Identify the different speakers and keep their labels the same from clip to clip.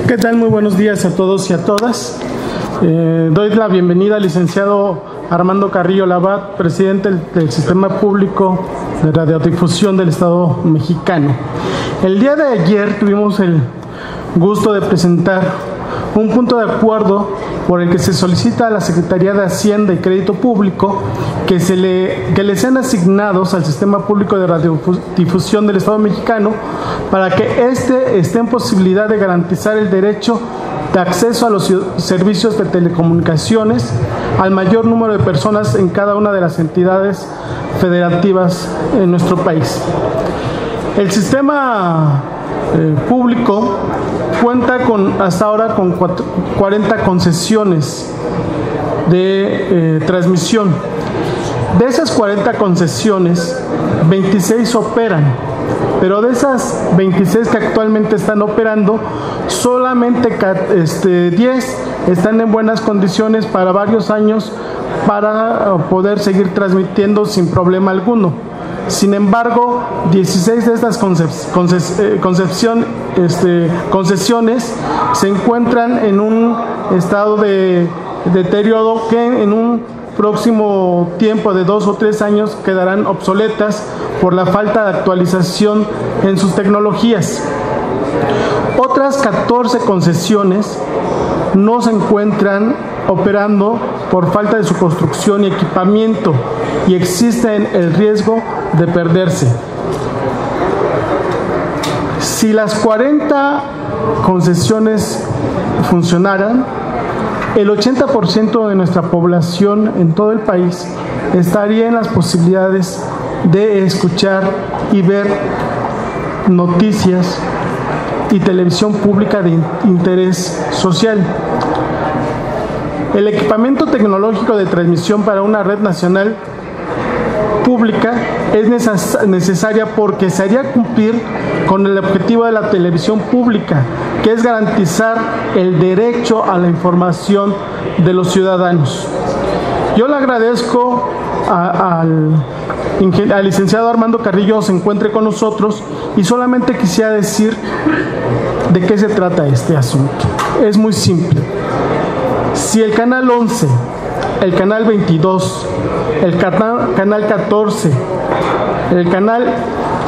Speaker 1: ¿Qué tal? Muy buenos días a todos y a todas. Doy la bienvenida al licenciado Armando Carrillo Labat, presidente del Sistema Público de Radiodifusión del Estado mexicano. El día de ayer tuvimos el gusto de presentar un punto de acuerdo por el que se solicita a la Secretaría de Hacienda y Crédito Público que le sean asignados al Sistema Público de Radiodifusión del Estado mexicano para que éste esté en posibilidad de garantizar el derecho de acceso a los servicios de telecomunicaciones al mayor número de personas en cada una de las entidades federativas en nuestro país. El sistema público cuenta hasta ahora con 40 concesiones de transmisión. De esas 40 concesiones, 26 operan, pero de esas 26 que actualmente están operando, solamente 10 están en buenas condiciones para varios años para poder seguir transmitiendo sin problema alguno. Sin embargo, 16 de estas concesiones se encuentran en un estado de deterioro que en un próximo tiempo de 2 o 3 años quedarán obsoletas por la falta de actualización en sus tecnologías. Otras 14 concesiones no se encuentran operando por falta de su construcción y equipamiento y existe el riesgo de perderse. Si las 40 concesiones funcionaran, el 80% de nuestra población en todo el país estaría en las posibilidades de escuchar y ver noticias y televisión pública de interés social. El equipamiento tecnológico de transmisión para una red nacional pública es necesaria porque se haría cumplir con el objetivo de la televisión pública, que es garantizar el derecho a la información de los ciudadanos. Yo le agradezco al licenciado Armando Carrillo se encuentre con nosotros y solamente quisiera decir de qué se trata este asunto. Es muy simple. Si el canal 11, el canal 22, el canal 14, el canal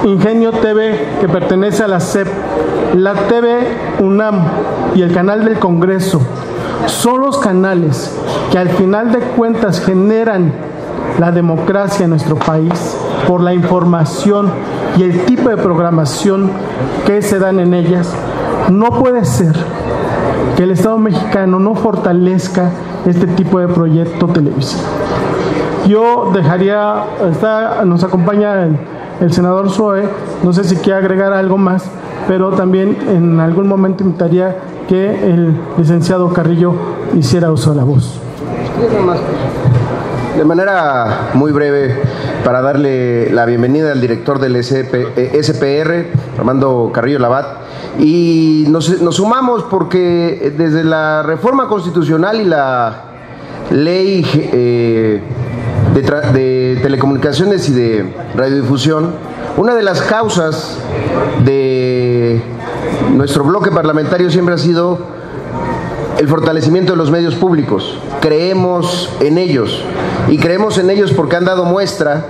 Speaker 1: Ingenio TV, que pertenece a la SEP, la TV UNAM y el canal del Congreso son los canales que al final de cuentas generan la democracia en nuestro país por la información y el tipo de programación que se dan en ellas. No puede ser que el Estado mexicano no fortalezca este tipo de proyecto televisivo. Yo dejaría, nos acompaña el senador Zoe, no sé si quiere agregar algo más, pero también en algún momento invitaría que el licenciado Carrillo hiciera uso de la voz.
Speaker 2: De manera muy breve, para darle la bienvenida al director del SPR, Armando Carrillo Labat, y nos sumamos porque desde la reforma constitucional y la ley de telecomunicaciones y de radiodifusión, una de las causas de nuestro bloque parlamentario siempre ha sido el fortalecimiento de los medios públicos. Creemos en ellos y creemos en ellos porque han dado muestra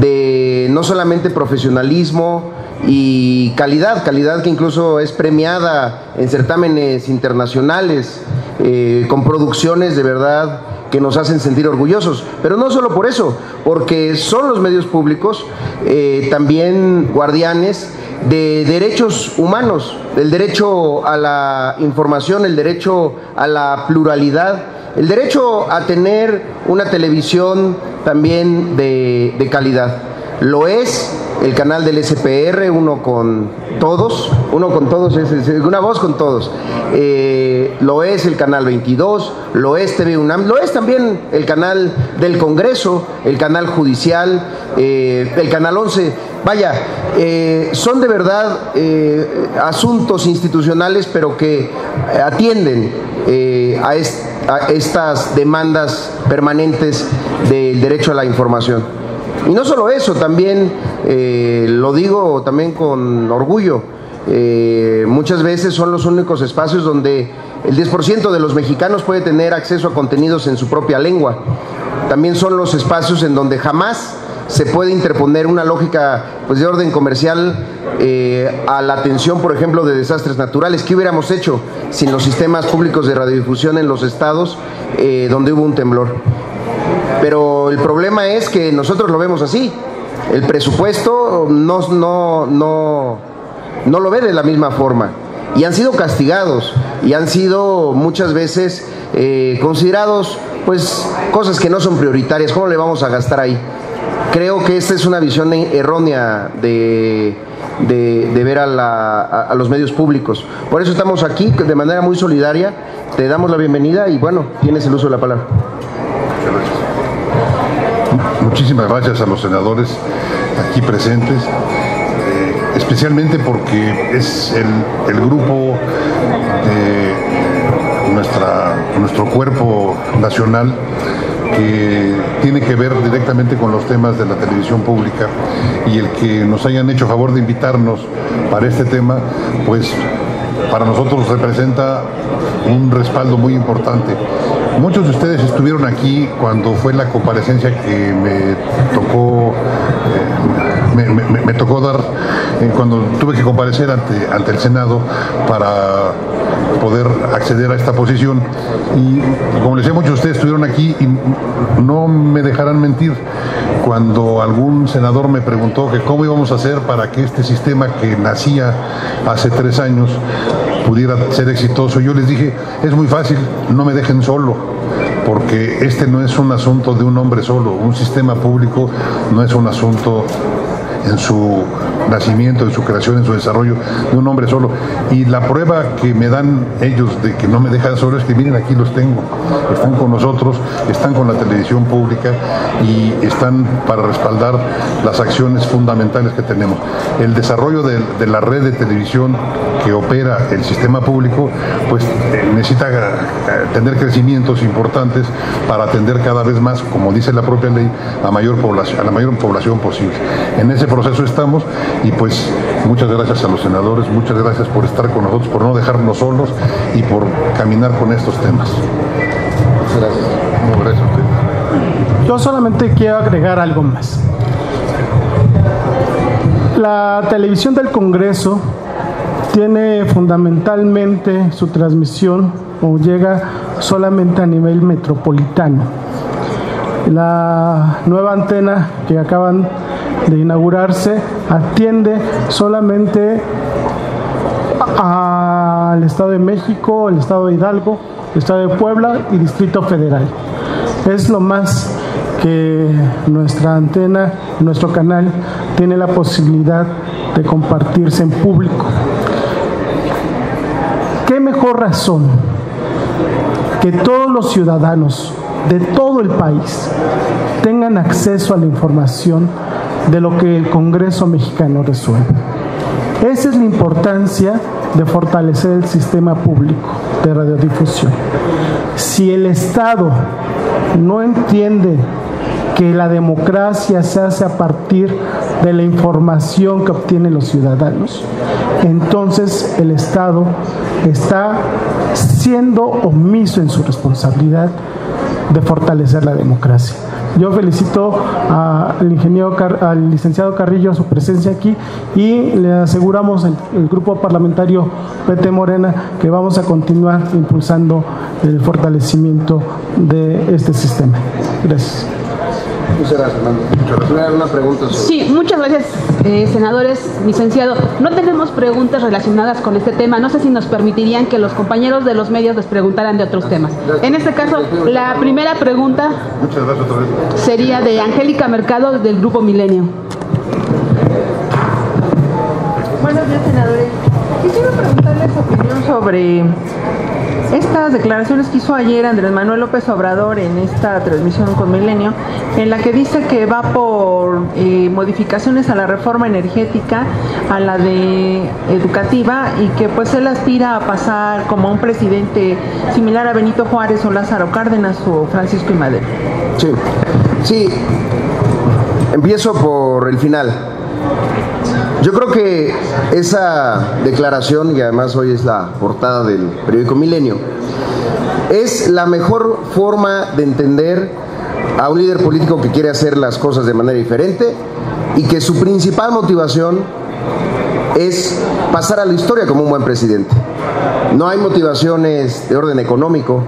Speaker 2: de no solamente profesionalismo y calidad que incluso es premiada en certámenes internacionales, con producciones de verdad que nos hacen sentir orgullosos, pero no solo por eso, porque son los medios públicos también guardianes de derechos humanos, el derecho a la información, el derecho a la pluralidad, el derecho a tener una televisión también de calidad. Lo es el canal del SPR, uno con todos, es una voz con todos. Lo es el canal 22, lo es TV UNAM, lo es también el canal del Congreso, el canal judicial, el canal 11. Vaya, son de verdad asuntos institucionales, pero que atienden a estas demandas permanentes del derecho a la información. Y no solo eso, también lo digo también con orgullo, Muchas veces son los únicos espacios donde el 10% de los mexicanos puede tener acceso a contenidos en su propia lengua. También son los espacios en donde jamás se puede interponer una lógica pues, de orden comercial a la atención, por ejemplo, de desastres naturales. ¿Qué hubiéramos hecho sin los sistemas públicos de radiodifusión en los estados donde hubo un temblor? Pero el problema es que nosotros lo vemos así. El presupuesto no lo ve de la misma forma. Y han sido castigados y han sido muchas veces considerados pues cosas que no son prioritarias. ¿Cómo le vamos a gastar ahí? Creo que esta es una visión errónea de ver a los medios públicos. Por eso estamos aquí de manera muy solidaria. Te damos la bienvenida y bueno, tienes el uso de la palabra.
Speaker 3: Muchísimas gracias a los senadores aquí presentes, especialmente porque es el grupo de nuestro cuerpo nacional que tiene que ver directamente con los temas de la televisión pública, y el que nos hayan hecho favor de invitarnos para este tema, pues para nosotros representa un respaldo muy importante. Muchos de ustedes estuvieron aquí cuando fue la comparecencia que me tocó dar cuando tuve que comparecer ante el Senado para poder acceder a esta posición. Y como les decía, muchos de ustedes estuvieron aquí y no me dejarán mentir cuando algún senador me preguntó que cómo íbamos a hacer para que este sistema que nacía hace 3 años pudiera ser exitoso. Yo les dije, es muy fácil, no me dejen solo, porque este no es un asunto de un hombre solo. Un sistema público no es un asunto en su nacimiento, en su creación, en su desarrollo, de un hombre solo. Y la prueba que me dan ellos de que no me dejan solo es que miren, aquí los tengo, están con nosotros, están con la televisión pública y están para respaldar las acciones fundamentales que tenemos. El desarrollo de la red de televisión que opera el sistema público, pues necesita tener crecimientos importantes para atender cada vez más, como dice la propia ley, a la mayor población posible. En ese proceso estamos. Y pues muchas gracias a los senadores, muchas gracias por estar con nosotros, por no dejarnos solos y por caminar con estos temas.
Speaker 2: Gracias.
Speaker 3: No, gracias a ustedes.
Speaker 1: Yo solamente quiero agregar algo más. La televisión del Congreso tiene fundamentalmente su transmisión o llega solamente a nivel metropolitano. La nueva antena que acaban de inaugurarse atiende solamente al Estado de México, el Estado de Hidalgo, el Estado de Puebla y Distrito Federal. Es lo más que nuestra antena, nuestro canal, tiene la posibilidad de compartirse en público. ¿Qué mejor razón que todos los ciudadanos de todo el país tengan acceso a la información de lo que el Congreso mexicano resuelve? Esa es la importancia de fortalecer el sistema público de radiodifusión. Si el Estado no entiende que la democracia se hace a partir de la información que obtienen los ciudadanos, entonces el Estado está siendo omiso en su responsabilidad de fortalecer la democracia. Yo felicito al licenciado Carrillo su presencia aquí y le aseguramos el grupo parlamentario PT Morena que vamos a continuar impulsando el fortalecimiento de este sistema. Gracias.
Speaker 2: Muchas gracias, Fernando. Una pregunta.
Speaker 4: Sí, muchas gracias, senadores, licenciado. No tenemos preguntas relacionadas con este tema. No sé si nos permitirían que los compañeros de los medios les preguntaran de otros temas. En este caso, la primera pregunta sería de Angélica Mercado, del Grupo Milenio.
Speaker 5: Buenos días, senadores. Quisiera preguntarles su opinión sobre estas declaraciones que hizo ayer Andrés Manuel López Obrador en esta transmisión con Milenio, en la que dice que va por modificaciones a la reforma energética, a la de educativa, y que pues él aspira a pasar como un presidente similar a Benito Juárez o Lázaro Cárdenas o Francisco I. Madero.
Speaker 2: Sí, empiezo por el final. Yo creo que esa declaración, y además hoy es la portada del periódico Milenio, es la mejor forma de entender a un líder político que quiere hacer las cosas de manera diferente y que su principal motivación es pasar a la historia como un buen presidente. No hay motivaciones de orden económico,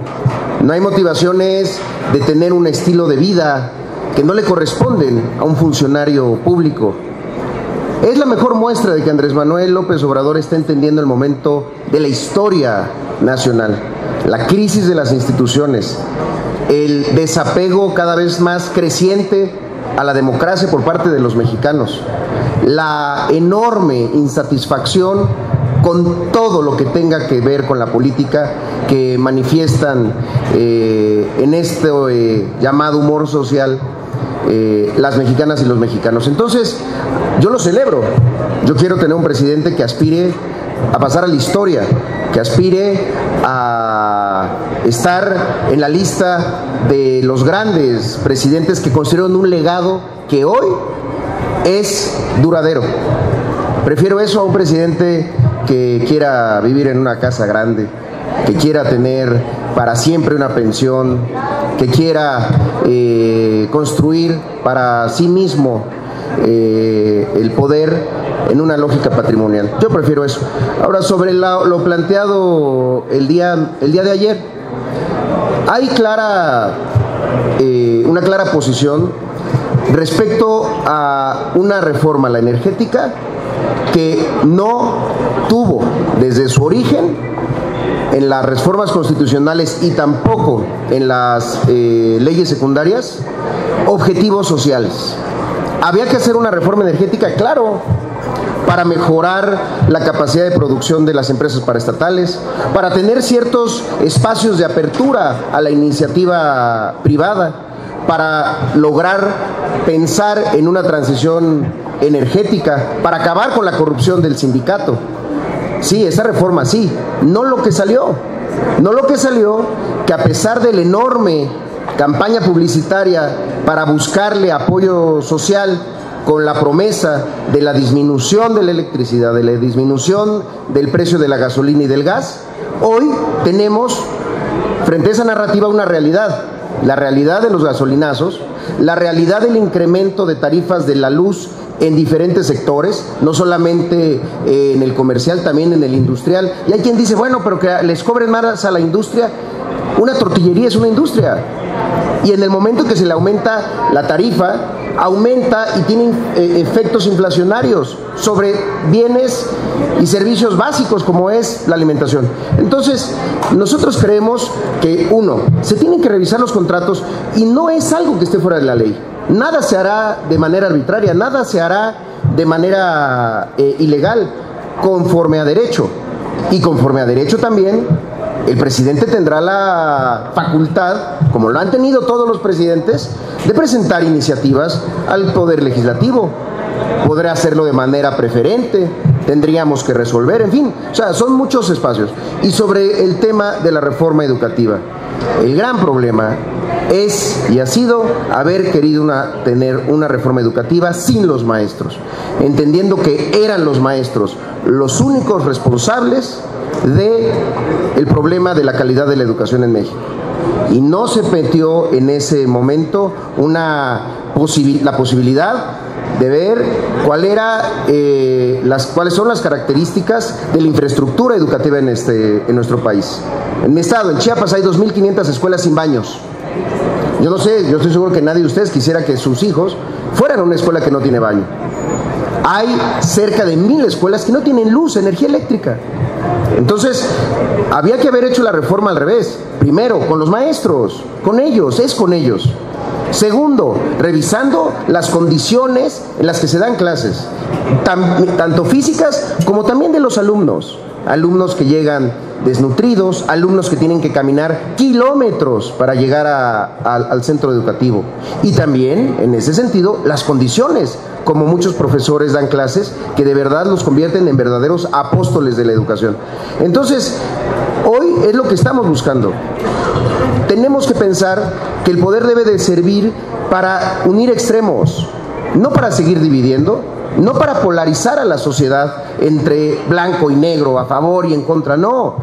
Speaker 2: no hay motivaciones de tener un estilo de vida que no le corresponden a un funcionario público. Es la mejor muestra de que Andrés Manuel López Obrador está entendiendo el momento de la historia nacional, la crisis de las instituciones, el desapego cada vez más creciente a la democracia por parte de los mexicanos, la enorme insatisfacción con todo lo que tenga que ver con la política que manifiestan en este llamado humor social las mexicanas y los mexicanos. Entonces, yo lo celebro. Yo quiero tener un presidente que aspire a pasar a la historia, que aspire a estar en la lista de los grandes presidentes que construyeron un legado que hoy es duradero. Prefiero eso a un presidente que quiera vivir en una casa grande, que quiera tener para siempre una pensión, que quiera construir para sí mismo el poder en una lógica patrimonial. Yo prefiero eso. Ahora, sobre lo planteado el día de ayer, hay una clara posición respecto a una reforma a la energética que no tuvo desde su origen en las reformas constitucionales y tampoco en las leyes secundarias objetivos sociales. Había que hacer una reforma energética, claro, para mejorar la capacidad de producción de las empresas paraestatales, para tener ciertos espacios de apertura a la iniciativa privada, para lograr pensar en una transición energética, para acabar con la corrupción del sindicato. Sí, esa reforma sí, no lo que salió, que a pesar de la enorme campaña publicitaria para buscarle apoyo social con la promesa de la disminución de la electricidad, de la disminución del precio de la gasolina y del gas, hoy tenemos frente a esa narrativa una realidad, la realidad de los gasolinazos, la realidad del incremento de tarifas de la luz en diferentes sectores, no solamente en el comercial, también en el industrial. Y hay quien dice, bueno, pero que les cobren más a la industria. Una tortillería es una industria. Y en el momento que se le aumenta la tarifa, aumenta y tiene efectos inflacionarios sobre bienes y servicios básicos como es la alimentación. Entonces, nosotros creemos que, uno, se tienen que revisar los contratos y no es algo que esté fuera de la ley. Nada se hará de manera arbitraria, nada se hará de manera ilegal, conforme a derecho. Y conforme a derecho también, el presidente tendrá la facultad, como lo han tenido todos los presidentes, de presentar iniciativas al Poder Legislativo. Podrá hacerlo de manera preferente, tendríamos que resolver, en fin, o sea, son muchos espacios. Y sobre el tema de la reforma educativa, el gran problema es y ha sido haber querido tener una reforma educativa sin los maestros, entendiendo que eran los maestros los únicos responsables del problema de la calidad de la educación en México. Y no se metió en ese momento la posibilidad de ver cuáles son las características de la infraestructura educativa en nuestro país. En mi estado, en Chiapas, hay 2.500 escuelas sin baños. Yo no sé, yo estoy seguro que nadie de ustedes quisiera que sus hijos fueran a una escuela que no tiene baño. Hay cerca de 1,000 escuelas que no tienen luz, energía eléctrica. Entonces, había que haber hecho la reforma al revés. Primero, con los maestros, con ellos, es con ellos. Segundo, revisando las condiciones en las que se dan clases, tanto físicas como también de los alumnos. Alumnos que llegan desnutridos, alumnos que tienen que caminar kilómetros para llegar al centro educativo. Y también, en ese sentido, las condiciones, como muchos profesores dan clases, que de verdad los convierten en verdaderos apóstoles de la educación. Entonces, hoy es lo que estamos buscando. Tenemos que pensar que el poder debe de servir para unir extremos, no para seguir dividiendo, no para polarizar a la sociedad entre blanco y negro, a favor y en contra, no.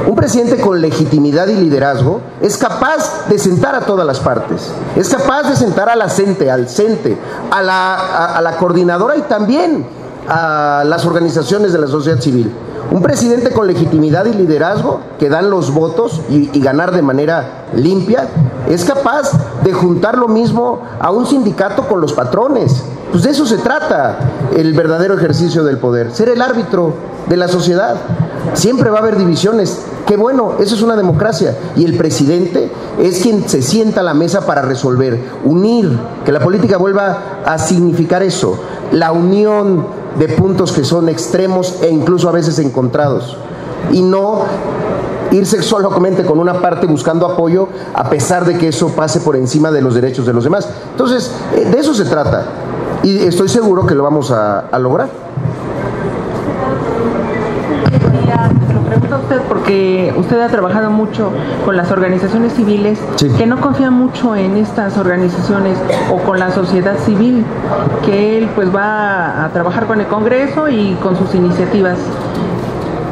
Speaker 2: Un presidente con legitimidad y liderazgo es capaz de sentar a todas las partes, es capaz de sentar a la CENTE, al CENTE, a la coordinadora y también a las organizaciones de la sociedad civil. Un presidente con legitimidad y liderazgo que dan los votos y ganar de manera limpia es capaz de juntar lo mismo a un sindicato con los patrones. Pues de eso se trata el verdadero ejercicio del poder, ser el árbitro de la sociedad. Siempre va a haber divisiones. Qué bueno, eso es una democracia. Y el presidente es quien se sienta a la mesa para resolver, unir, que la política vuelva a significar eso, la unión de puntos que son extremos e incluso a veces encontrados, y no irse solamente con una parte buscando apoyo a pesar de que eso pase por encima de los derechos de los demás. Entonces, de eso se trata y estoy seguro que lo vamos a lograr.
Speaker 5: Lo pregunto a usted porque usted ha trabajado mucho con las organizaciones civiles, sí, que no confían mucho en estas organizaciones o con la sociedad civil, que él pues va a trabajar con el Congreso y con sus iniciativas.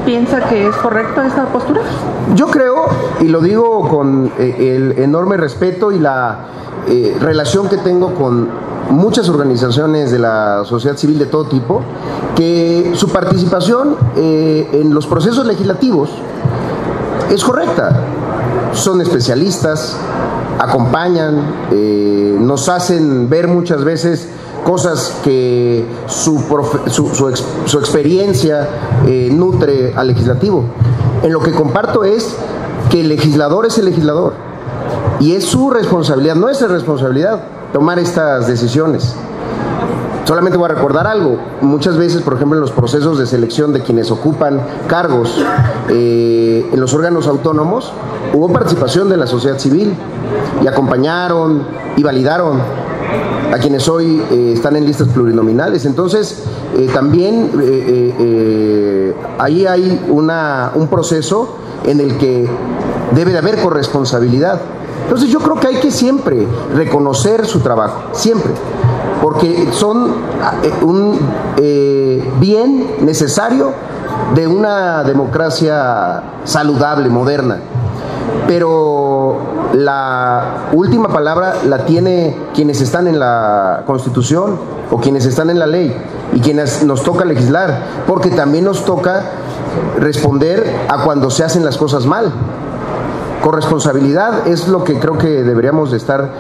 Speaker 5: ¿Piensa que es correcta esta postura?
Speaker 2: Yo creo, y lo digo con el enorme respeto y la relación que tengo con muchas organizaciones de la sociedad civil de todo tipo, que su participación en los procesos legislativos es correcta. Son especialistas, acompañan, nos hacen ver muchas veces cosas que su experiencia nutre al legislativo. En lo que comparto es que el legislador es el legislador y es su responsabilidad, nuestra responsabilidad, tomar estas decisiones. Solamente voy a recordar algo. Muchas veces, por ejemplo, en los procesos de selección de quienes ocupan cargos en los órganos autónomos, hubo participación de la sociedad civil y acompañaron y validaron a quienes hoy están en listas plurinominales. Entonces, también ahí hay un proceso en el que debe de haber corresponsabilidad. Entonces yo creo que hay que siempre reconocer su trabajo, siempre, porque son un bien necesario de una democracia saludable, moderna. Pero la última palabra la tiene quienes están en la Constitución o quienes están en la ley y quienes nos toca legislar, porque también nos toca responder a cuando se hacen las cosas mal. Corresponsabilidad es lo que creo que deberíamos de estar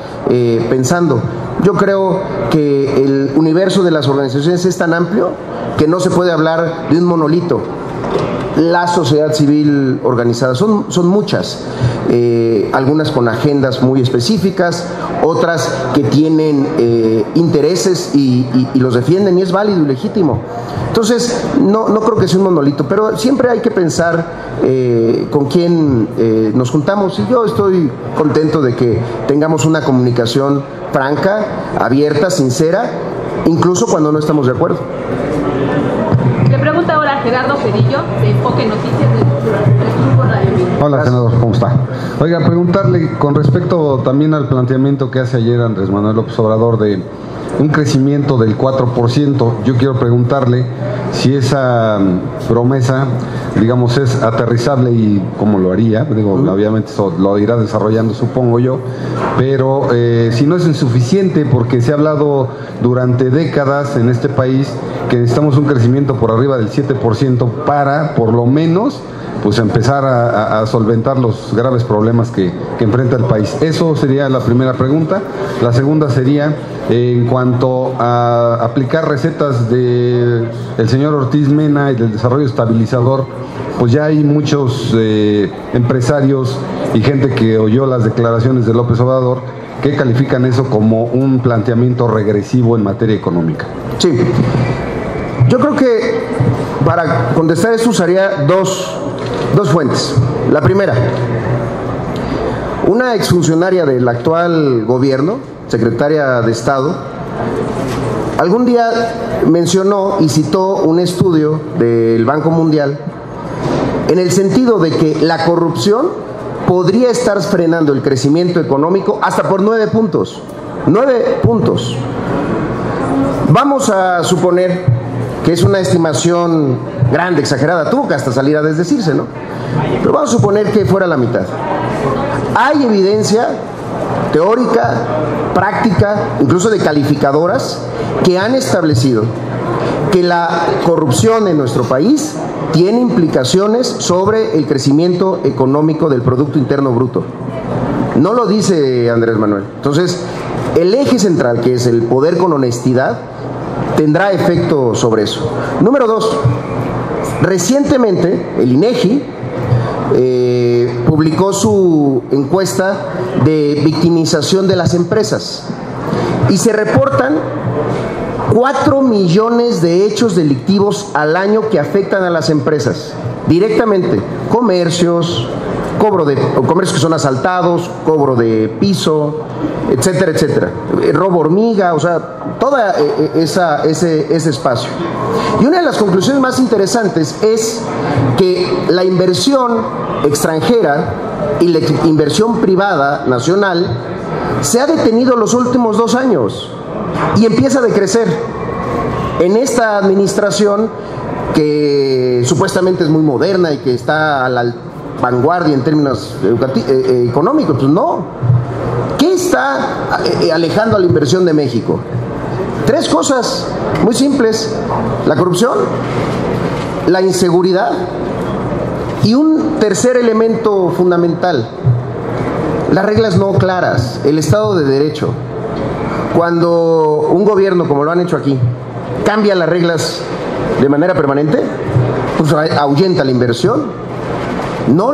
Speaker 2: pensando. Yo creo que el universo de las organizaciones es tan amplio que no se puede hablar de un monolito. La sociedad civil organizada son muchas, algunas con agendas muy específicas, otras que tienen intereses y los defienden, y es válido y legítimo. Entonces no creo que sea un monolito, pero siempre hay que pensar con quién nos juntamos, y yo estoy contento de que tengamos una comunicación franca, abierta, sincera, incluso cuando no estamos de acuerdo.
Speaker 4: Le pregunta ahora Gerardo Cedillo, de Enfoque Noticias del Grupo Radio Mil.
Speaker 6: Hola, senador, ¿cómo está? Oiga, preguntarle con respecto también al planteamiento que hace ayer Andrés Manuel López Obrador de un crecimiento del 4%, yo quiero preguntarle si esa promesa, digamos, es aterrizable y cómo lo haría. Digo, obviamente eso lo irá desarrollando, supongo yo, pero si no es insuficiente, porque se ha hablado durante décadas en este país que necesitamos un crecimiento por arriba del 7% para, por lo menos, pues empezar a solventar los graves problemas que enfrenta el país. Eso sería la primera pregunta. La segunda sería, en cuanto a aplicar recetas del señor Ortiz Mena y del desarrollo estabilizador, pues ya hay muchos empresarios y gente que oyó las declaraciones de López Obrador que califican eso como un planteamiento regresivo en materia económica.
Speaker 2: Sí, yo creo que para contestar esto usaría dos fuentes. La primera, una exfuncionaria del actual gobierno, secretaria de Estado, algún día mencionó y citó un estudio del Banco Mundial en el sentido de que la corrupción podría estar frenando el crecimiento económico hasta por 9 puntos. 9 puntos. Vamos a suponer que es una estimación grande, exagerada, tuvo que hasta salir a desdecirse, ¿no? Pero vamos a suponer que fuera la mitad. Hay evidencia teórica, práctica, incluso de calificadoras, que han establecido que la corrupción en nuestro país tiene implicaciones sobre el crecimiento económico del Producto Interno Bruto. No lo dice Andrés Manuel. Entonces, el eje central, que es el poder con honestidad, tendrá efecto sobre eso. Número 2, recientemente el INEGI publicó su encuesta de victimización de las empresas y se reportan 4 millones de hechos delictivos al año que afectan a las empresas directamente: comercios, comercios que son asaltados, cobro de piso, etcétera, etcétera, robo hormiga, o sea, todo ese espacio. Y una de las conclusiones más interesantes es que la inversión extranjera y la inversión privada nacional se ha detenido los últimos 2 años y empieza a decrecer. En esta administración, que supuestamente es muy moderna y que está a la vanguardia en términos económicos, pues no. ¿Qué está alejando a la inversión de México? 3 cosas muy simples: la corrupción, la inseguridad y un tercer elemento fundamental: las reglas no claras, el Estado de Derecho. Cuando un gobierno, como lo han hecho aquí, cambia las reglas de manera permanente, pues ahuyenta la inversión. No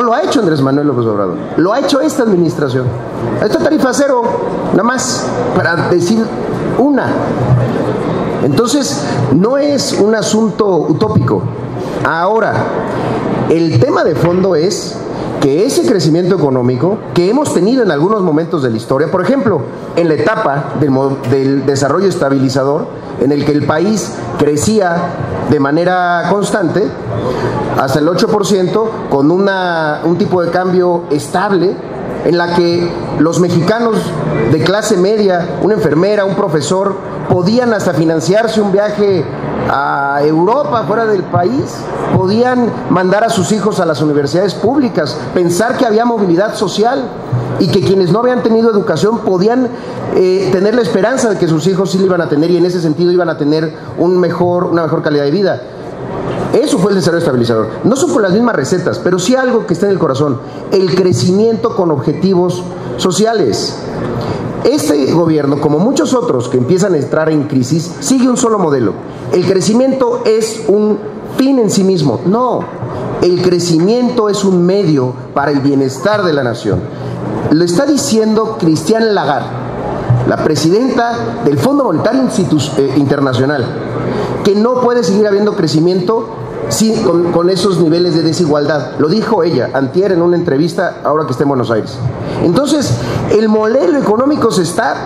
Speaker 2: lo ha hecho Andrés Manuel López Obrador, lo ha hecho esta administración. Esta tarifa cero, nada más para decir una. Entonces, no es un asunto utópico. Ahora, el tema de fondo es que ese crecimiento económico que hemos tenido en algunos momentos de la historia, por ejemplo, en la etapa del desarrollo estabilizador, en el que el país crecía de manera constante, hasta el 8%, con un tipo de cambio estable, en la que los mexicanos de clase media, una enfermera, un profesor, podían hasta financiarse un viaje a Europa, fuera del país, podían mandar a sus hijos a las universidades públicas, pensar que había movilidad social y que quienes no habían tenido educación podían tener la esperanza de que sus hijos sí lo iban a tener, y en ese sentido iban a tener una mejor calidad de vida. Eso fue el desarrollo estabilizador. No son con las mismas recetas, pero sí algo que está en el corazón: el crecimiento con objetivos sociales. Este gobierno, como muchos otros que empiezan a entrar en crisis, sigue un solo modelo. El crecimiento es un fin en sí mismo. No, el crecimiento es un medio para el bienestar de la nación. Lo está diciendo Christine Lagarde, la presidenta del Fondo Monetario Internacional, que no puede seguir habiendo crecimiento con esos niveles de desigualdad. Lo dijo ella antier en una entrevista, ahora que está en Buenos Aires. Entonces, el modelo económico se está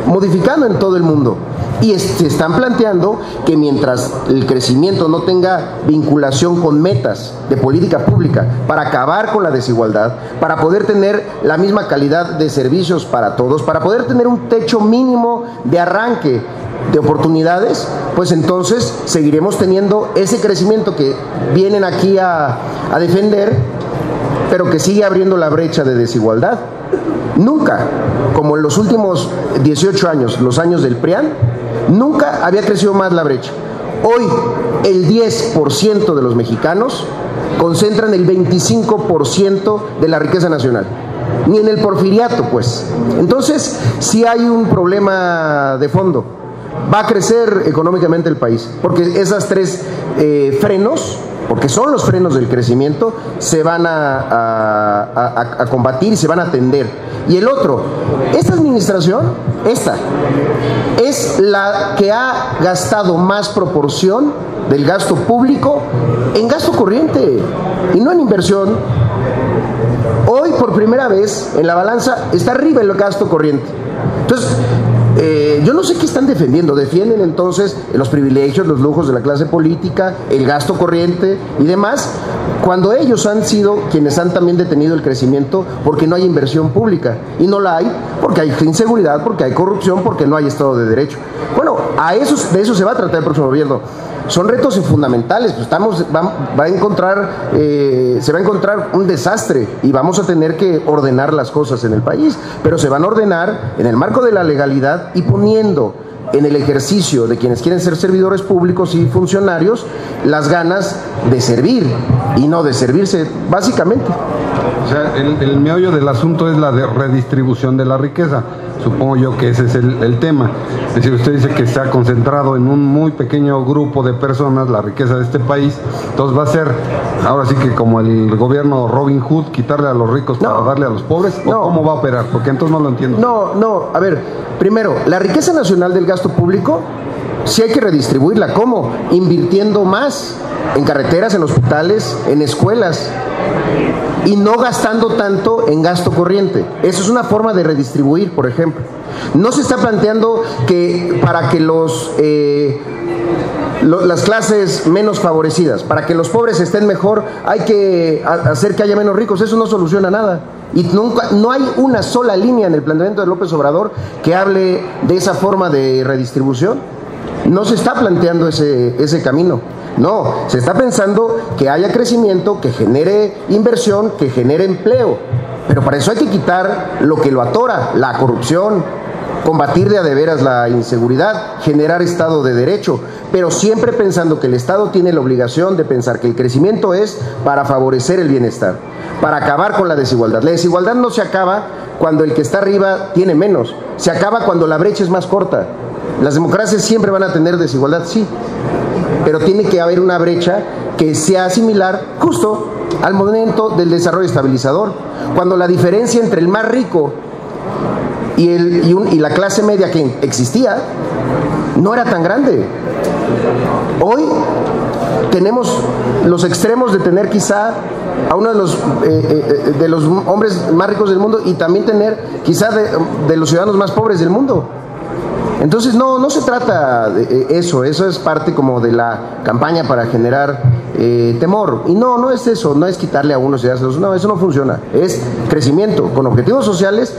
Speaker 2: modificando en todo el mundo y se están planteando que mientras el crecimiento no tenga vinculación con metas de política pública para acabar con la desigualdad, para poder tener la misma calidad de servicios para todos, para poder tener un techo mínimo de arranque de oportunidades, pues entonces seguiremos teniendo ese crecimiento que vienen aquí a defender, pero que sigue abriendo la brecha de desigualdad. Nunca, como en los últimos 18 años, los años del PRIAN, nunca había crecido más la brecha. Hoy el 10% de los mexicanos concentran el 25% de la riqueza nacional. Ni en el porfiriato, pues. Entonces, sí hay un problema de fondo. Va a crecer económicamente el país, porque esas 3 frenos, porque son los frenos del crecimiento, se van a combatir y se van a atender. Y el otro, esta administración, esta, es la que ha gastado más proporción del gasto público en gasto corriente y no en inversión. Hoy, por primera vez, en la balanza está arriba el gasto corriente. Entonces, Yo no sé qué están defendiendo. Defienden entonces los privilegios, los lujos de la clase política, el gasto corriente y demás, cuando ellos han sido quienes han también detenido el crecimiento porque no hay inversión pública. Y no la hay porque hay inseguridad, porque hay corrupción, porque no hay Estado de Derecho. Bueno, de eso se va a tratar el próximo gobierno. Son retos fundamentales, pues se va a encontrar un desastre y vamos a tener que ordenar las cosas en el país, pero se van a ordenar en el marco de la legalidad y poniendo en el ejercicio de quienes quieren ser servidores públicos y funcionarios las ganas de servir y no de servirse, básicamente.
Speaker 6: O sea, el meollo del asunto es la redistribución de la riqueza. Supongo yo que ese es el tema. Es decir, usted dice que se ha concentrado en un muy pequeño grupo de personas la riqueza de este país. Entonces va a ser, ahora sí que como el gobierno Robin Hood, quitarle a los ricos para darle a los pobres. ¿O cómo va a operar? Porque entonces no lo entiendo.
Speaker 2: No, a ver, primero, la riqueza nacional del gasto público sí hay que redistribuirla. ¿Cómo? Invirtiendo más en carreteras, en hospitales, en escuelas, y no gastando tanto en gasto corriente. Eso es una forma de redistribuir, por ejemplo. No se está planteando que para que las clases menos favorecidas, para que los pobres estén mejor, hay que hacer que haya menos ricos. Eso no soluciona nada. Y no hay una sola línea en el planteamiento de López Obrador que hable de esa forma de redistribución. No se está planteando ese camino. No, se está pensando que haya crecimiento, que genere inversión, que genere empleo. Pero para eso hay que quitar lo que lo atora, la corrupción, combatir de a de veras la inseguridad, generar Estado de Derecho, pero siempre pensando que el Estado tiene la obligación de pensar que el crecimiento es para favorecer el bienestar, para acabar con la desigualdad. La desigualdad no se acaba cuando el que está arriba tiene menos, se acaba cuando la brecha es más corta. Las democracias siempre van a tener desigualdad, sí, pero tiene que haber una brecha que sea similar justo al momento del desarrollo estabilizador, cuando la diferencia entre el más rico y la clase media que existía no era tan grande. Hoy tenemos los extremos de tener quizá a uno de los hombres más ricos del mundo y también tener quizá de los ciudadanos más pobres del mundo. Entonces no se trata de eso es parte como de la campaña para generar temor. Y no es eso, no es quitarle a unos y dárselos, no, eso no funciona. Es crecimiento con objetivos sociales,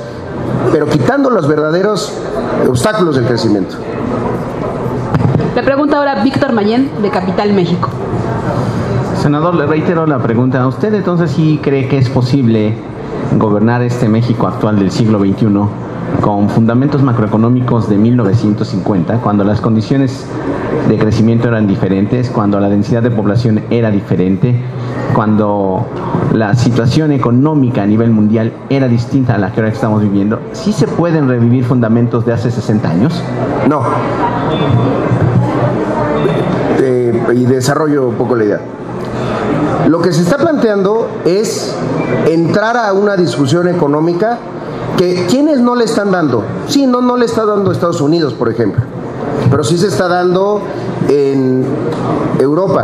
Speaker 2: pero quitando los verdaderos obstáculos del crecimiento.
Speaker 4: Le pregunta ahora Víctor Mayén, de Capital México.
Speaker 7: Senador, le reitero la pregunta. ¿Usted entonces sí cree que es posible gobernar este México actual del siglo XXI con fundamentos macroeconómicos de 1950, cuando las condiciones de crecimiento eran diferentes, cuando la densidad de población era diferente, cuando la situación económica a nivel mundial era distinta a la que ahora estamos viviendo? ¿Sí se pueden revivir fundamentos de hace 60 años?
Speaker 2: No. Y desarrollo un poco la idea. Lo que se está planteando es entrar a una discusión económica que ¿quiénes no le están dando? Sí, no le está dando Estados Unidos, por ejemplo, pero sí se está dando en Europa,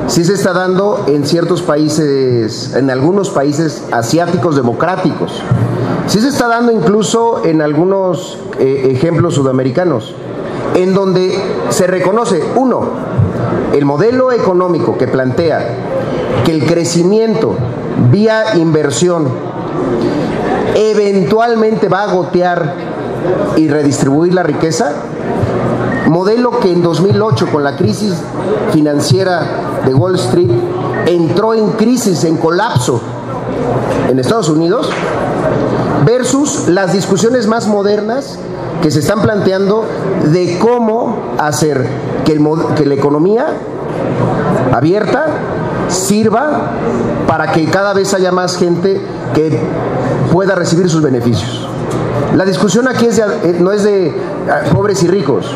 Speaker 2: sí se está dando en ciertos países, en algunos países asiáticos democráticos, sí se está dando incluso en algunos ejemplos sudamericanos, en donde se reconoce, uno, el modelo económico que plantea que el crecimiento vía inversión eventualmente va a gotear y redistribuir la riqueza, modelo que en 2008 con la crisis financiera de Wall Street entró en crisis, en colapso en Estados Unidos, versus las discusiones más modernas que se están planteando de cómo hacer que la economía abierta sirva para que cada vez haya más gente que pueda recibir sus beneficios. La discusión aquí no es de pobres y ricos,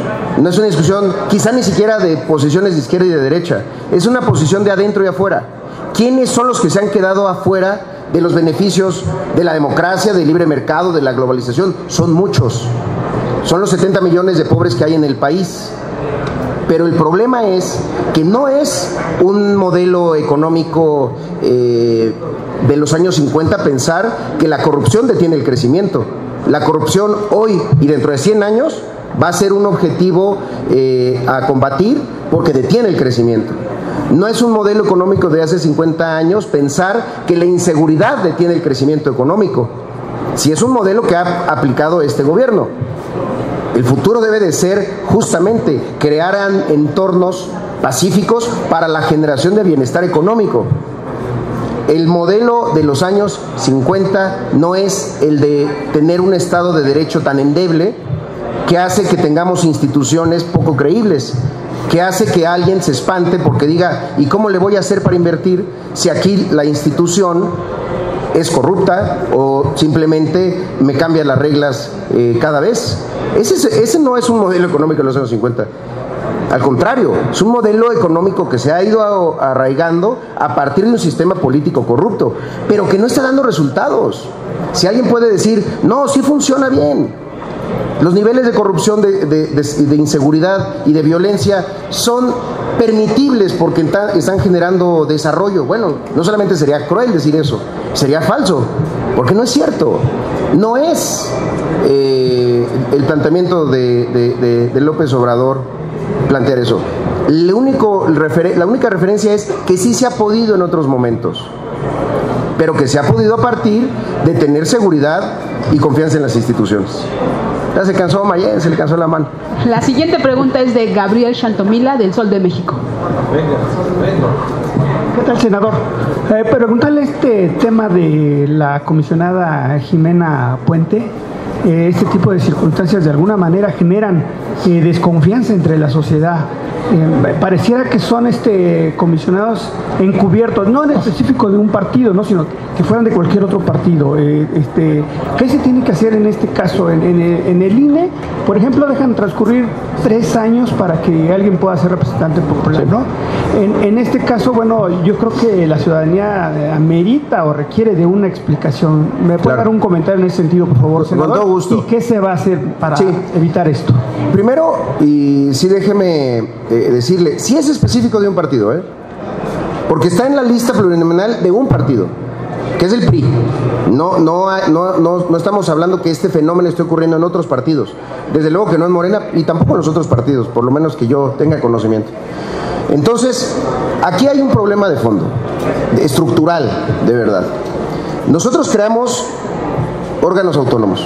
Speaker 2: no es una discusión quizá ni siquiera de posiciones de izquierda y de derecha, es una posición de adentro y afuera. ¿Quiénes son los que se han quedado afuera de los beneficios de la democracia, del libre mercado, de la globalización? Son muchos, son los 70 millones de pobres que hay en el país. Pero el problema es que no es un modelo económico de los años 50 pensar que la corrupción detiene el crecimiento. La corrupción hoy y dentro de 100 años va a ser un objetivo a combatir porque detiene el crecimiento. No es un modelo económico de hace 50 años pensar que la inseguridad detiene el crecimiento económico. Si es un modelo que ha aplicado este gobierno. El futuro debe de ser justamente crear entornos pacíficos para la generación de bienestar económico. El modelo de los años 50 no es el de tener un Estado de Derecho tan endeble que hace que tengamos instituciones poco creíbles, que hace que alguien se espante porque diga, ¿y cómo le voy a hacer para invertir si aquí la institución es corrupta o simplemente me cambia las reglas cada vez? Ese no es un modelo económico de los años 50. Al contrario, es un modelo económico que se ha ido arraigando a partir de un sistema político corrupto, pero que no está dando resultados. Si alguien puede decir, no, sí funciona bien. Los niveles de corrupción, de inseguridad y de violencia son permitibles porque están generando desarrollo. Bueno, no solamente sería cruel decir eso, sería falso, porque no es cierto. No es el planteamiento de López Obrador plantear eso. La única referencia es que sí se ha podido en otros momentos, pero que se ha podido a partir de tener seguridad y confianza en las instituciones. Ya se cansó Mayén, se le cansó la mano.
Speaker 4: La siguiente pregunta es de Gabriel Chantomila, del Sol de México.
Speaker 8: ¿Qué tal, senador? Preguntarle este tema de la comisionada Jimena Puente. Este tipo de circunstancias de alguna manera generan desconfianza entre la sociedad. Pareciera que son comisionados encubiertos, no en específico de un partido, ¿no? Sino que fueran de cualquier otro partido. ¿Qué se tiene que hacer en este caso? En el INE, por ejemplo, dejan transcurrir 3 años para que alguien pueda ser representante popular, ¿no? En este caso, bueno, yo creo que la ciudadanía amerita o requiere de una explicación. ¿Me puede dar un comentario en ese sentido, por favor, senador?
Speaker 2: Con todo gusto.
Speaker 8: ¿Y qué se va a hacer para evitar esto?
Speaker 2: Primero, y sí déjeme decirle, sí es específico de un partido, porque está en la lista plurinominal de un partido, que es el PRI. No estamos hablando que este fenómeno esté ocurriendo en otros partidos. Desde luego que no en Morena y tampoco en los otros partidos, por lo menos que yo tenga conocimiento. Entonces, aquí hay un problema de fondo, estructural, de verdad. Nosotros creamos órganos autónomos,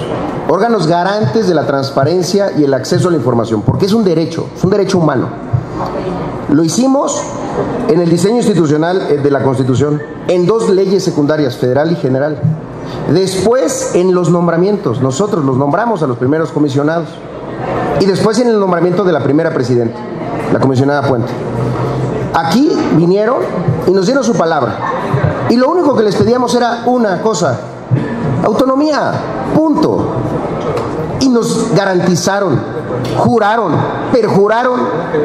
Speaker 2: órganos garantes de la transparencia y el acceso a la información, porque es un derecho humano. Lo hicimos en el diseño institucional de la Constitución, en 2 leyes secundarias, federal y general. Después, en los nombramientos, nosotros los nombramos a los primeros comisionados. Y después en el nombramiento de la primera presidenta, la comisionada Puente. Aquí vinieron y nos dieron su palabra. Y lo único que les pedíamos era una cosa: autonomía, punto. Y nos garantizaron, juraron, perjuraron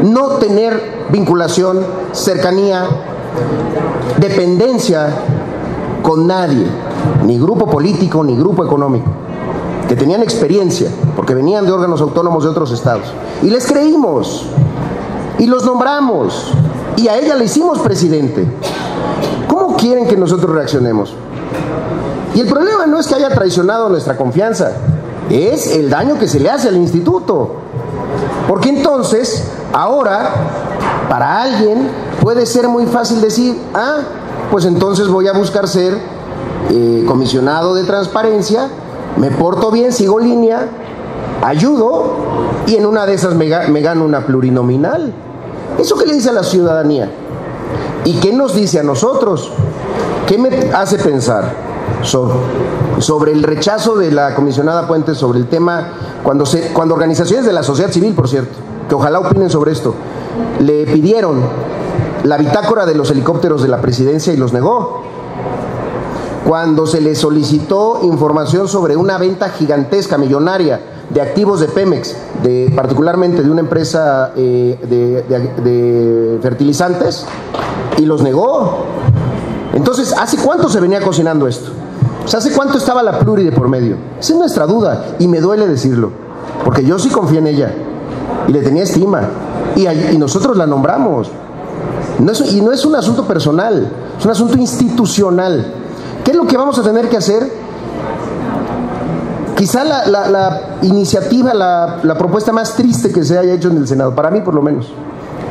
Speaker 2: no tener vinculación, cercanía, dependencia con nadie, ni grupo político, ni grupo económico, que tenían experiencia, porque venían de órganos autónomos de otros estados. Y les creímos, y los nombramos, y a ella le hicimos presidente. ¿Cómo quieren que nosotros reaccionemos? Y el problema no es que haya traicionado nuestra confianza, es el daño que se le hace al instituto. Porque entonces, ahora, para alguien puede ser muy fácil decir, pues entonces voy a buscar ser comisionado de transparencia, me porto bien, sigo línea, ayudo, y en una de esas me gano una plurinominal. ¿Eso qué le dice a la ciudadanía? ¿Y qué nos dice a nosotros? ¿Qué me hace pensar sobre el rechazo de la comisionada Puente sobre el tema, cuando organizaciones de la sociedad civil, por cierto, que ojalá opinen sobre esto, le pidieron la bitácora de los helicópteros de la presidencia y los negó? Cuando se le solicitó información sobre una venta gigantesca, millonaria, de activos de Pemex, particularmente de una empresa de fertilizantes, y los negó. Entonces, ¿hace cuánto se venía cocinando esto? O sea, ¿hace cuánto estaba la pluri de por medio? Esa es nuestra duda, y me duele decirlo, porque yo sí confié en ella, y le tenía estima, y nosotros la nombramos. Y no es un asunto personal, es un asunto institucional. ¿Qué es lo que vamos a tener que hacer? quizá la iniciativa, la propuesta más triste que se haya hecho en el Senado, para mí por lo menos.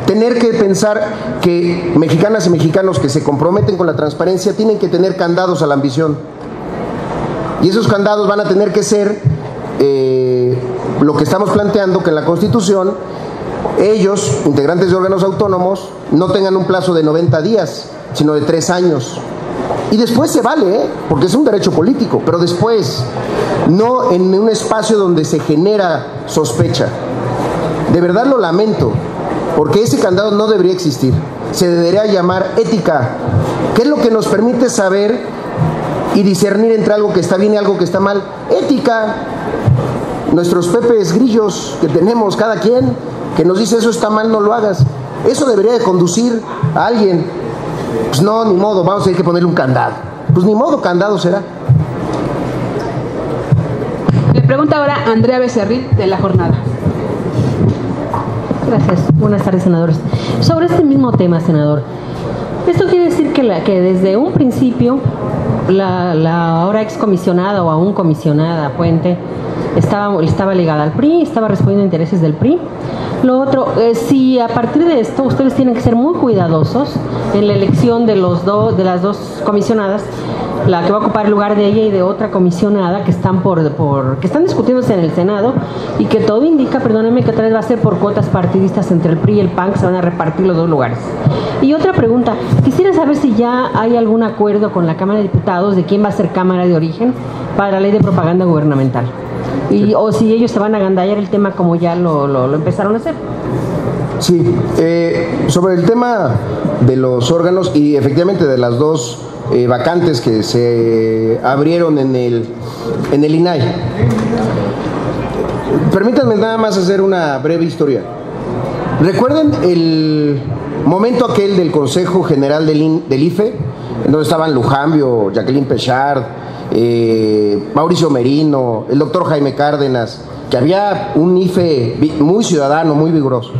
Speaker 2: Tener que pensar que mexicanas y mexicanos que se comprometen con la transparencia tienen que tener candados a la ambición. Y esos candados van a tener que ser lo que estamos planteando, que en la Constitución ellos, integrantes de órganos autónomos, no tengan un plazo de 90 días, sino de 3 años. Y después se vale, porque es un derecho político, pero después, no en un espacio donde se genera sospecha. De verdad lo lamento, porque ese candado no debería existir. Se debería llamar ética, que es lo que nos permite saber y discernir entre algo que está bien y algo que está mal. Ética. Nuestros pepes grillos que tenemos cada quien, que nos dice eso está mal, no lo hagas. Eso debería de conducir a alguien. Pues no, ni modo, vamos a tener que ponerle un candado. Pues ni modo, candado será.
Speaker 4: Le pregunta ahora Andrea Becerril, de La Jornada.
Speaker 9: Gracias. Buenas tardes, senadores. Sobre este mismo tema, senador, esto quiere decir que desde un principio la ahora excomisionada o aún comisionada Puente estaba ligada al PRI, estaba respondiendo a intereses del PRI. Lo otro, si a partir de esto ustedes tienen que ser muy cuidadosos en la elección de las dos comisionadas, la que va a ocupar el lugar de ella y de otra comisionada que están que están discutiéndose en el Senado, y que todo indica, perdónenme, que tal vez va a ser por cuotas partidistas entre el PRI y el PAN, que se van a repartir los 2 lugares. Y otra pregunta, quisiera saber si ya hay algún acuerdo con la Cámara de Diputados de quién va a ser Cámara de Origen para la ley de propaganda gubernamental, o si ellos se van a agandallar el tema como ya lo empezaron a hacer.
Speaker 2: Sí, sobre el tema de los órganos y efectivamente de las 2 vacantes que se abrieron en el INAI. Permítanme nada más hacer una breve historia. ¿Recuerden el momento aquel del Consejo General del IFE, en donde estaban Lujambio, Jacqueline Pechard, Mauricio Merino, el doctor Jaime Cárdenas, que había un IFE muy ciudadano, muy vigoroso?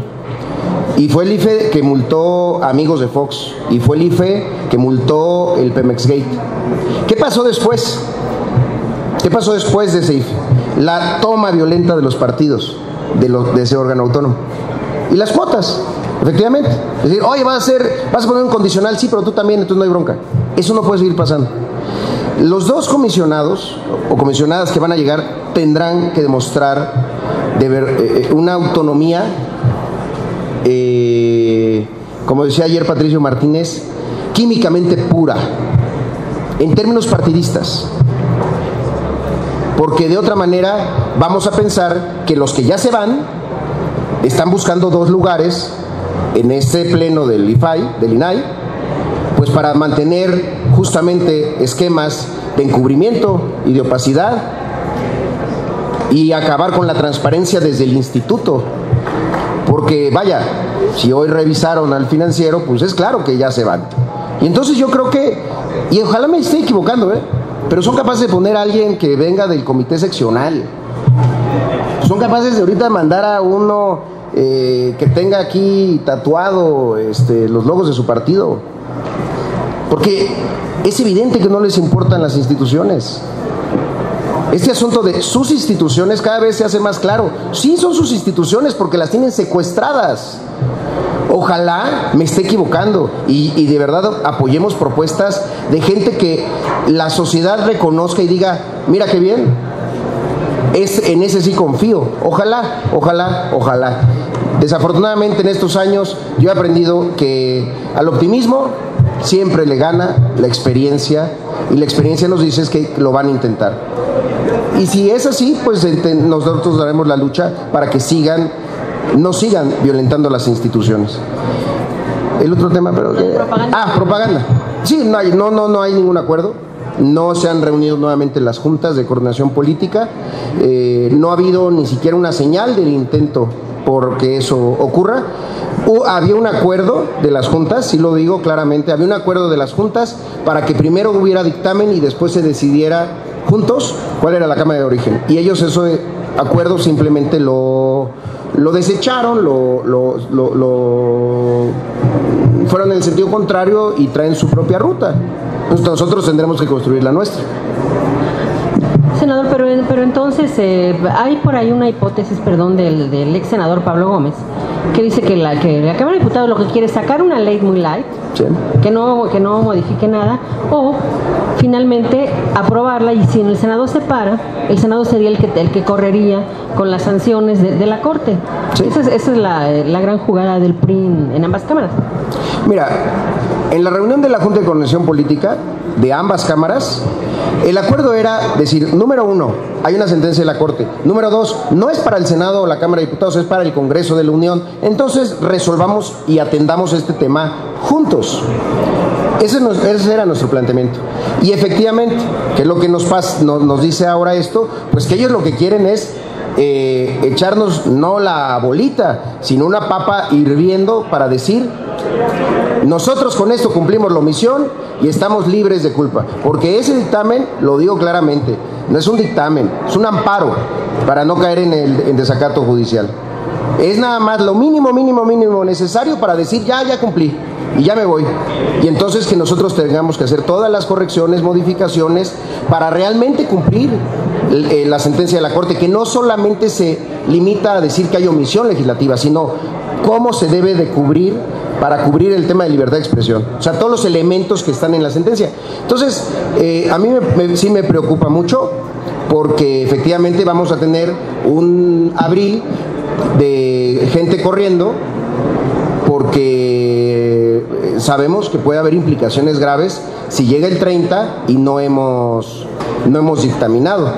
Speaker 2: Y fue el IFE que multó amigos de Fox, y fue el IFE que multó el Pemex Gate. ¿Qué pasó después? ¿Qué pasó después de ese IFE? La toma violenta de los partidos de ese órgano autónomo. Y las cuotas, efectivamente. Es decir, oye, vas a poner un condicional, sí, pero tú también, entonces no hay bronca. Eso no puede seguir pasando. Los 2 comisionados o comisionadas que van a llegar tendrán que demostrar una autonomía, como decía ayer Patricio Martínez, químicamente pura, en términos partidistas. Porque de otra manera vamos a pensar que los que ya se van están buscando 2 lugares en este pleno del INAI, pues para mantener justamente esquemas de encubrimiento y de opacidad y acabar con la transparencia desde el instituto. Porque vaya, si hoy revisaron al financiero, pues es claro que ya se van. Y entonces yo creo que, y ojalá me esté equivocando, pero son capaces de poner a alguien que venga del comité seccional. Son capaces de ahorita mandar a uno que tenga aquí tatuado los logos de su partido. Porque es evidente que no les importan las instituciones. Este asunto de sus instituciones cada vez se hace más claro. Sí, son sus instituciones porque las tienen secuestradas. Ojalá me esté equivocando y de verdad apoyemos propuestas de gente que la sociedad reconozca y diga, mira qué bien, en ese sí confío. Ojalá, ojalá, ojalá. Desafortunadamente en estos años yo he aprendido que al optimismo siempre le gana la experiencia, y la experiencia nos dice que lo van a intentar. Y si es así, pues nosotros daremos la lucha para que no sigan violentando las instituciones. El otro tema, pero propaganda. Sí, no hay ningún acuerdo. No se han reunido nuevamente las juntas de coordinación política. No ha habido ni siquiera una señal del intento porque eso ocurra. Había un acuerdo de las juntas, sí lo digo claramente, había un acuerdo de las juntas para que primero hubiera dictamen y después se decidiera juntos cuál era la Cámara de Origen. Y ellos ese acuerdo simplemente lo desecharon, fueron en el sentido contrario y traen su propia ruta. Entonces nosotros tendremos que construir la nuestra.
Speaker 9: Senador, pero entonces hay por ahí una hipótesis, del ex senador Pablo Gómez, que dice que la Cámara de Diputados lo que quiere es sacar una ley muy light, sí, que no modifique nada, o finalmente aprobarla, y si en el Senado se para, el Senado sería el que correría con las sanciones de la Corte. Sí. Esa es la gran jugada del PRI en ambas cámaras.
Speaker 2: Mira, en la reunión de la Junta de Coordinación Política de ambas cámaras, el acuerdo era decir, número 1, hay una sentencia de la Corte. Número 2, no es para el Senado o la Cámara de Diputados, es para el Congreso de la Unión. Entonces resolvamos y atendamos este tema juntos. Ese era nuestro planteamiento. Y efectivamente, que es lo que nos dice ahora esto, pues que ellos lo que quieren es echarnos no la bolita, sino una papa hirviendo para decir, nosotros con esto cumplimos la omisión y estamos libres de culpa. Porque ese dictamen, lo digo claramente, no es un dictamen, es un amparo para no caer en desacato judicial. Es nada más lo mínimo necesario para decir ya cumplí y ya me voy. Y entonces que nosotros tengamos que hacer todas las correcciones, modificaciones para realmente cumplir la sentencia de la Corte, que no solamente se limita a decir que hay omisión legislativa, sino cómo se debe de cubrir para cubrir el tema de libertad de expresión. O sea, todos los elementos que están en la sentencia. Entonces, a mí sí me preocupa mucho, porque efectivamente vamos a tener un abril de gente corriendo, porque sabemos que puede haber implicaciones graves si llega el 30 y no hemos dictaminado.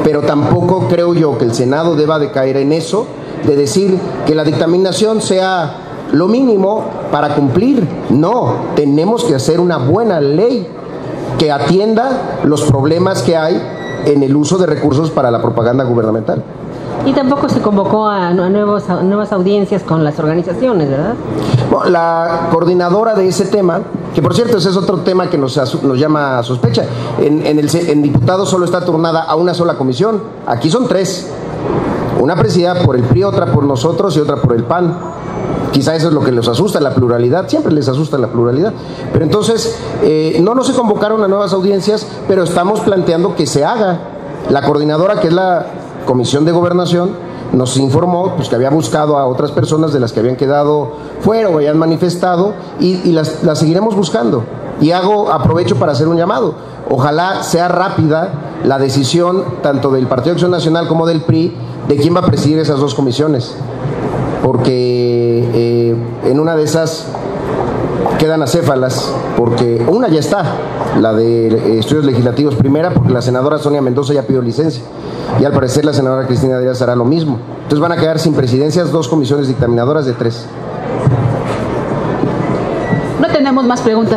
Speaker 2: Pero tampoco creo yo que el Senado deba de caer en eso, de decir que la dictaminación sea lo mínimo para cumplir. No, tenemos que hacer una buena ley que atienda los problemas que hay en el uso de recursos para la propaganda gubernamental.
Speaker 9: Y tampoco se convocó a nuevas audiencias con las organizaciones, ¿verdad?
Speaker 2: Bueno, la coordinadora de ese tema, que por cierto ese es otro tema que nos llama a sospecha, en diputados solo está turnada a una sola comisión, aquí son 3, una presidida por el PRI, otra por nosotros y otra por el PAN. Quizá eso es lo que les asusta, la pluralidad, siempre les asusta la pluralidad. Pero entonces, no se convocaron a nuevas audiencias, pero estamos planteando que se haga. La coordinadora, que es la Comisión de Gobernación, nos informó pues, que había buscado a otras personas de las que habían quedado fuera o habían manifestado, y las seguiremos buscando. Y aprovecho para hacer un llamado. Ojalá sea rápida la decisión tanto del Partido Acción Nacional como del PRI de quién va a presidir esas 2 comisiones. Porque en una de esas quedan acéfalas, porque una ya está, la de estudios legislativos primera, porque la senadora Sonia Mendoza ya pidió licencia, y al parecer la senadora Cristina Díaz hará lo mismo. Entonces van a quedar sin presidencias 2 comisiones dictaminadoras de 3.
Speaker 4: No tenemos más preguntas.